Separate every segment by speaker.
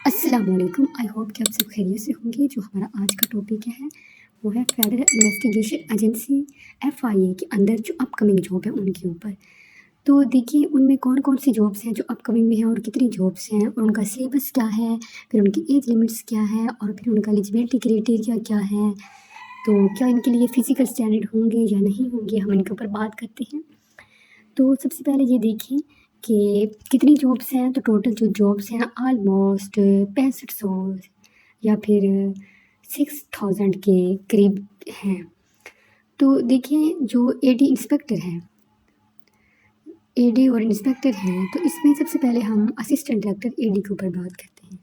Speaker 1: السلام علیکم، I hope کہ آپ سب خیریت سے ہوں گے۔ جو ہمارا آج کا ٹاپک ہے وہ ہے فیڈرل انویسٹیگیشن ایجنسی FIA کے اندر جو اپ کمنگ جاب ہے ان کے اوپر۔ تو دیکھیے ان میں کون کون سی جابس ہیں جو اپ کمنگ میں ہیں اور کتنی جابس ہیں اور ان کا سلیبس کیا ہے، پھر ان کی ایج لمٹس کیا ہے اور پھر ان کا ایلیجبلٹی کرائٹیریا کیا ہے، تو کیا ان کے لیے فزیکل اسٹینڈرڈ ہوں گے یا نہیں ہوں گے، ہم ان کے اوپر بات کرتے ہیں۔ تو سب سے پہلے یہ دیکھیں کہ کتنی جابس ہیں۔ تو ٹوٹل جو جابس ہیں آلموسٹ 6500 یا پھر 6000 کے قریب ہیں۔ تو دیکھیں جو AD انسپیکٹر ہیں، AD اور انسپیکٹر ہیں، تو اس میں سب سے پہلے ہم اسسٹنٹ ڈائریکٹر AD کے اوپر بات کرتے ہیں۔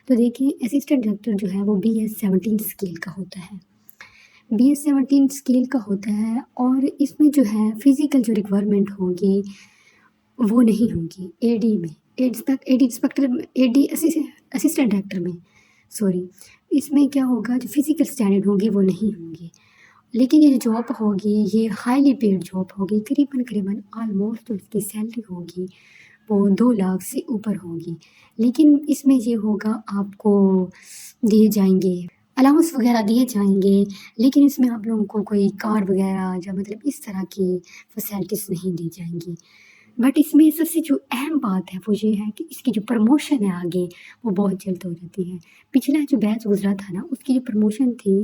Speaker 1: تو دیکھیں اسسٹنٹ ڈائریکٹر جو ہے وہ BS-17 اسکیل کا ہوتا ہے، BS-17 اسکیل کا ہوتا ہے، اور اس میں جو ہے فزیکل جو ریکوائرمنٹ ہوگی وہ نہیں ہوگی AD میں، AD inspector AD assistant director میں اس میں کیا ہوگا، جو فزیکل اسٹینڈرڈ ہوگی وہ نہیں ہوں گی۔ لیکن یہ جو جاب ہوگی یہ ہائیلی پیڈ جاب ہوگی، قریباً آلموسٹ اس کی سیلری ہوگی وہ 2 لاکھ سے اوپر ہوگی۔ لیکن اس میں یہ ہوگا آپ کو دیے جائیں گے الاؤنس وغیرہ دیے جائیں گے، لیکن اس میں آپ لوگوں کو کوئی کار وغیرہ یا مطلب اس طرح کی فیسلٹیز نہیں دی جائیں گی۔ بٹ اس میں سب سے جو اہم بات ہے وہ یہ ہے کہ اس کی جو پروموشن ہے آگے وہ بہت جلد ہو جاتی ہے۔ پچھلا جو بیچ گزرا تھا نا، اس کی جو پروموشن تھی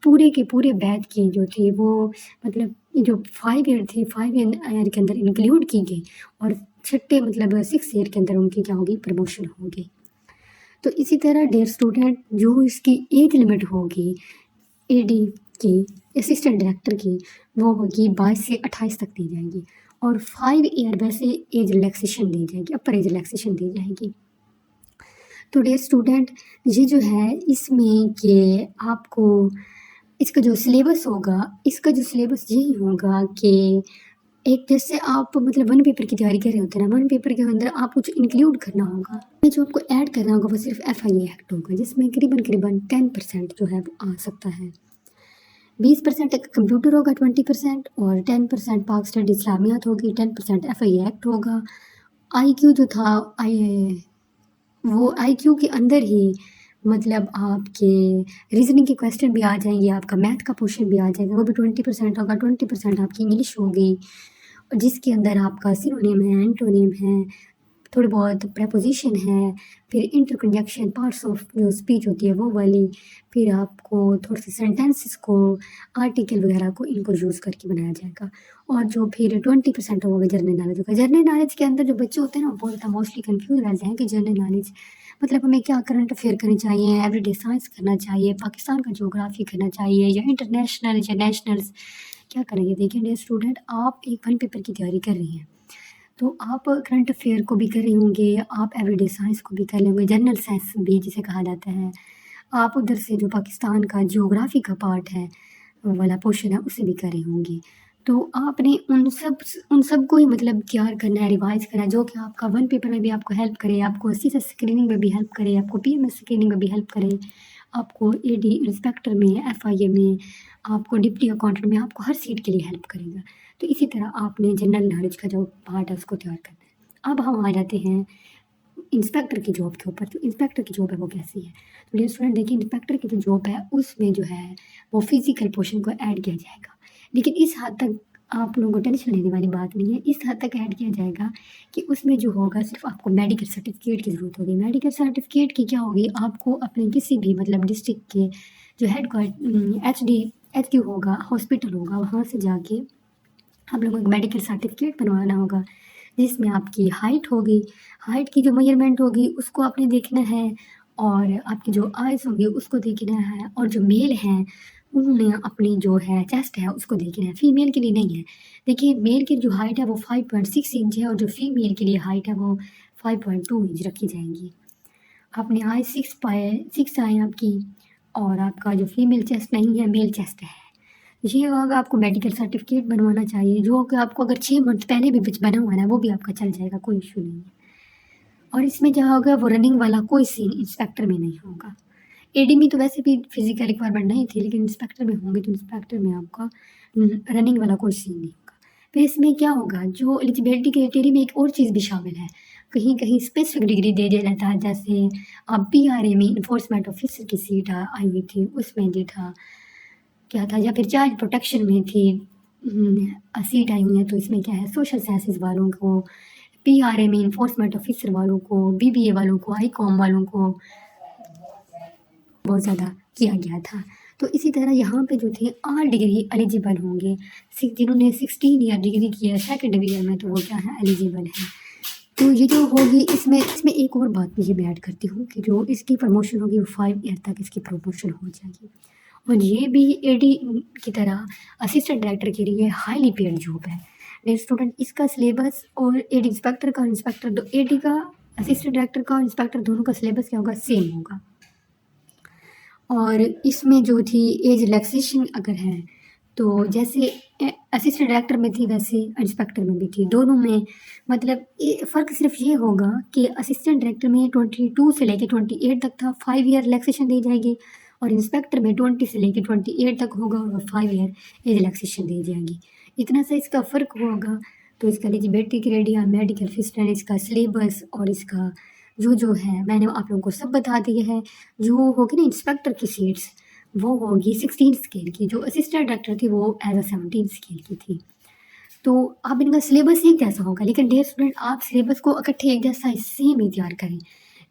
Speaker 1: پورے کے پورے بیچ کی جو تھی وہ مطلب جو 5 ایئر تھی 5 ایئر کے اندر انکلیوڈ کی گئی، اور چھٹے مطلب 6 ایئر کے اندر ان کی کیا ہوگی، پروموشن ہوگی۔ تو اسی طرح ڈیئر اسٹوڈنٹ، جو اس کی ایج لمٹ ہوگی AD کی، اسسٹنٹ ڈائریکٹر کی، وہ ہوگی 22 سے 28 تک دی جائے گی، اور 5 ایئر ویسے ایج ریلیکسیشن دی جائے گی، اپر ایج ریلیکسیشن دی جائے گی۔ تو ڈیئر اسٹوڈنٹ، یہ جو ہے اس میں کہ آپ کو اس کا جو سلیبس ہوگا، اس کا جو سلیبس یہی ہوگا کہ ایک جیسے آپ مطلب 1 پیپر کی تیاری کر رہے ہوتے ہیں نا، 1 پیپر کے اندر آپ کچھ انکلیوڈ کرنا ہوگا، جو آپ کو ایڈ کرنا ہوگا وہ صرف FIA ایکٹ ہوگا، جس میں قریباً 10% جو ہے وہ آ سکتا ہے۔ 20% کمپیوٹر ہوگا، 20% اور 10% پاک اسٹڈی اسلامیات ہوگی، 10% FIA ایکٹ ہوگا۔ IQ جو تھا وہ IQ کے اندر ہی مطلب آپ کے ریزننگ کے کویسچن بھی آ جائیں گے، آپ کا میتھ کا پورشن بھی آ جائے گا، وہ بھی 20% ہوگا، 20% آپ کی انگلش ہوگی، جس کے اندر آپ کا سینونیم ہے، اینٹونیم ہے، تھوڑی بہت پریپوزیشن ہے، پھر انٹر کنجنکشن پارٹس آف جو اسپیچ ہوتی ہے وہ والی، پھر آپ کو تھوڑے سے سینٹینسز کو، آرٹیکل وغیرہ کو ان کو یوز کر کے بنایا جائے گا۔ اور جو پھر 20% ہوگا جنرل نالج ہوگا۔ جنرل نالج کے اندر جو بچے ہوتے ہیں نا وہ بہت موسٹلی کنفیوز رہتے ہیں کہ جنرل نالج مطلب ہمیں کیا کرنٹ افیئر کرنی چاہیے، ایوری ڈے سائنس کرنا چاہیے، پاکستان کا جغرافی کرنا چاہیے، یا انٹرنیشنل یا نیشنلز کیا کریں گے۔ دیکھیں ڈیئر اسٹوڈنٹ، آپ ایک 1 پیپر کی تیاری کر رہی ہیں تو آپ کرنٹ افیئر کو بھی کر رہے ہوں گے، آپ ایوری ڈے سائنس کو بھی کر لیں گے، جنرل سائنس بھی جسے کہا جاتا ہے، آپ ادھر سے جو پاکستان کا جغرافی کا پارٹ ہے والا پورشن ہے اسے بھی کر رہے ہوں گے۔ تو آپ نے ان سب کو ہی مطلب تیار کرنا ہے، ریوائز کرنا ہے، جو کہ آپ کا 1 پیپر میں بھی آپ کو ہیلپ کرے، آپ کو CSS اسکریننگ میں بھی ہیلپ کرے، آپ کو PMS اسکریننگ میں بھی ہیلپ کرے، آپ کو AD انسپیکٹر میں، FIA میں، آپ کو ڈپٹی اکاؤنٹنٹ میں، آپ کو ہر سیٹ کے لیے ہیلپ کرے گا۔ تو اسی طرح آپ نے جنرل نالج کا جو پارٹ ہے اس کو تیار کرنا ہے۔ اب ہم آ جاتے ہیں انسپیکٹر کی جاب کے اوپر۔ تو انسپیکٹر کی جاب ہے وہ کیسی ہے، تو ڈیئر اسٹوڈنٹ دیکھیں انسپیکٹر کی جو جاب ہے اس میں جو ہے وہ فزیکل پورشن کو ایڈ کیا جائے گا، لیکن اس حد تک آپ لوگوں کو ٹینشن لینے والی بات نہیں ہے، اس حد تک ایڈ کیا جائے گا کہ اس میں جو ہوگا صرف آپ کو میڈیکل سرٹیفکیٹ کی ضرورت ہوگی۔ میڈیکل سرٹیفکیٹ کی کیا ہوگی، آپ کو اپنے کسی بھی مطلب ڈسٹرکٹ کے جو HQ ہوگا، ہاسپٹل ہوگا، وہاں سے جا کے آپ لوگوں کو میڈیکل سرٹیفکیٹ بنوانا ہوگا، جس میں آپ کی ہائٹ ہوگی، ہائٹ کی جو میجرمنٹ ہوگی اس کو آپ نے دیکھنا ہے، اور آپ کی جو آئیز ہوگی اس کو دیکھنا ہے، اور جو میل ہیں انہوں نے اپنی جو ہے چیسٹ ہے اس کو دیکھنا ہے، فیمیل کے لیے نہیں ہے۔ دیکھیے میل کی جو ہائٹ ہے وہ 5.6 انچ ہے، اور جو فیمیل کے لیے ہائٹ ہے وہ 5.2 انچ رکھی جائیں گی۔ آپ نے آئی 6 آئیں آپ کی، اور آپ کا جو فیمیل چیسٹ نہیں ہے، میل چیسٹ ہے۔ یہ ہوگا آپ کو میڈیکل سرٹیفکیٹ بنوانا چاہیے، جو کہ آپ کو اگر 6 منتھ پہلے بھی بنا ہوا ہے نا وہ بھی آپ کا چل جائے گا، کوئی ایشو نہیں ہے۔ اور اس میں جہاں ہوگا وہ رننگ والا کوئی سین انسپیکٹر میں نہیں ہوگا۔ AD میں تو ویسے بھی فزیکل ریکوائرمنٹ نہیں تھی، لیکن انسپیکٹر میں ہوں گے تو انسپیکٹر میں آپ کا رننگ والا کوئی سین نہیں ہوگا۔ پھر اس میں کیا ہوگا، جو ایلیجبلٹی کرائٹیریا میں ایک اور چیز بھی شامل ہے، کہیں کہیں اسپیسیفک ڈگری دے دیا جاتا ہے، جیسے اب PRA میں انفورسمنٹ آفیسر کی سیٹ آئی ہوئی تھی، اس میں جو تھا کیا تھا، یا پھر چائلڈ پروٹیکشن میں تھی سیٹ آئی ہوئی ہے، تو اس میں کیا ہے سوشل سائنسز والوں کو، PRA میں انفورسمنٹ آفیسر والوں کو، BBA والوں کو، ICOM والوں کو بہت زیادہ کیا گیا تھا۔ تو اسی طرح یہاں پہ جو تھے آل ڈگری ایلیجیبل ہوں گے، جنہوں نے 16 ایئر ڈگری کی ہے سیکنڈ ایئر میں، تو وہ کیا ہے ایلیجیبل ہے۔ تو یہ جو ہوگی اس میں ایک اور بات بھی میں ایڈ کرتی ہوں کہ جو اس کی پروموشن ہوگی وہ 5 ایئر تک اس کی پروموشن ہو جائے گی، اور یہ بھی AD کی طرح اسسٹنٹ ڈائریکٹر کے لیے ہائیلی پیڈ جاب ہے۔ ڈیئر اسٹوڈنٹ، اس کا سلیبس اور AD انسپیکٹر کا AD کا اسسٹنٹ ڈائریکٹر کا انسپیکٹر دونوں کا سلیبس کیا ہوگا، سیم ہوگا۔ اور اس میں جو تھی ایج ریلیکسیشن اگر ہے تو جیسے اسسٹنٹ ڈائریکٹر میں تھی ویسے انسپیکٹر میں بھی تھی، دونوں میں مطلب فرق صرف یہ ہوگا کہ اسسٹنٹ ڈائریکٹر میں 22 سے لے کے 28 تک تھا، 5 ایئر ریلیکسیشن دی جائے گی، اور انسپیکٹر میں 20 سے لے کے 28 تک ہوگا اور 5 ایئر ایج ریلیکسیشن دی جائے گی۔ اتنا سا اس کا فرق ہوگا۔ تو اس کا ایلیجیبلٹی کرائٹیریا، میڈیکل فسٹن، اس کا سلیبس اور اس کا جو ہے میں نے آپ لوگوں کو سب بتا دیا ہے۔ جو ہوگی نا انسپیکٹر کی سیٹس وہ ہوگی 16 اسکیل کی، جو اسسٹنٹ ڈائریکٹر تھی وہ ایز اے 17 اسکیل کی تھی۔ تو اب ان کا سلیبس ایک جیسا ہوگا، لیکن ڈیئر اسٹوڈنٹ آپ سلیبس کو اکٹھے ایک جیسا سیم ہی تیار کریں،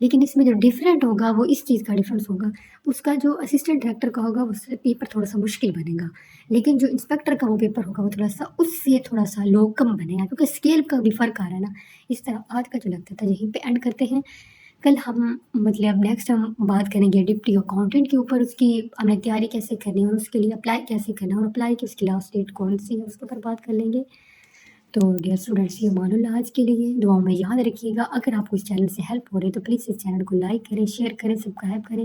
Speaker 1: لیکن اس میں جو ڈفرینٹ ہوگا وہ اس چیز کا ڈفرینس ہوگا، اس کا جو اسسٹنٹ ڈائریکٹر کا ہوگا اس سے پیپر تھوڑا سا مشکل بنے گا، لیکن جو انسپیکٹر کا وہ پیپر ہوگا وہ تھوڑا سا اس سے تھوڑا سا لو کم بنے گا، کیونکہ اسکیل کا بھی فرق آ رہا ہے نا۔ اس طرح آج کا جو لگتا تھا یہیں پہ اینڈ کرتے ہیں۔ کل ہم نیکسٹ ہم بات کریں گے ڈپٹی اکاؤنٹنٹ کے اوپر، اس کی ہم نے تیاری کیسے کرنی ہے اور اس کے لیے اپلائی کیسے کرنا ہے، اور اپلائی کی اس کی لاسٹ ڈیٹ کون سی ہے اس کے اوپر بات کر لیں گے۔ تو ڈیئر اسٹوڈنٹس، یہ امان اللہ آج کے لیے دعاؤں میں یاد رکھیے گا۔ اگر آپ کو اس چینل سے ہیلپ ہو رہی ہے تو پلیز اس چینل کو لائک کریں، شیئر کریں، سبسکرائب کریں،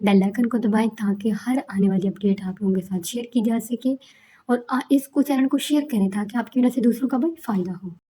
Speaker 1: بیل آئکن کو دبائیں تاکہ ہر آنے والی اپڈیٹ آپ لوگوں کے ساتھ شیئر کی جا سکے، اور اس کو چینل کو شیئر کریں تاکہ آپ کی وجہ سے دوسروں کا بھی فائدہ ہو۔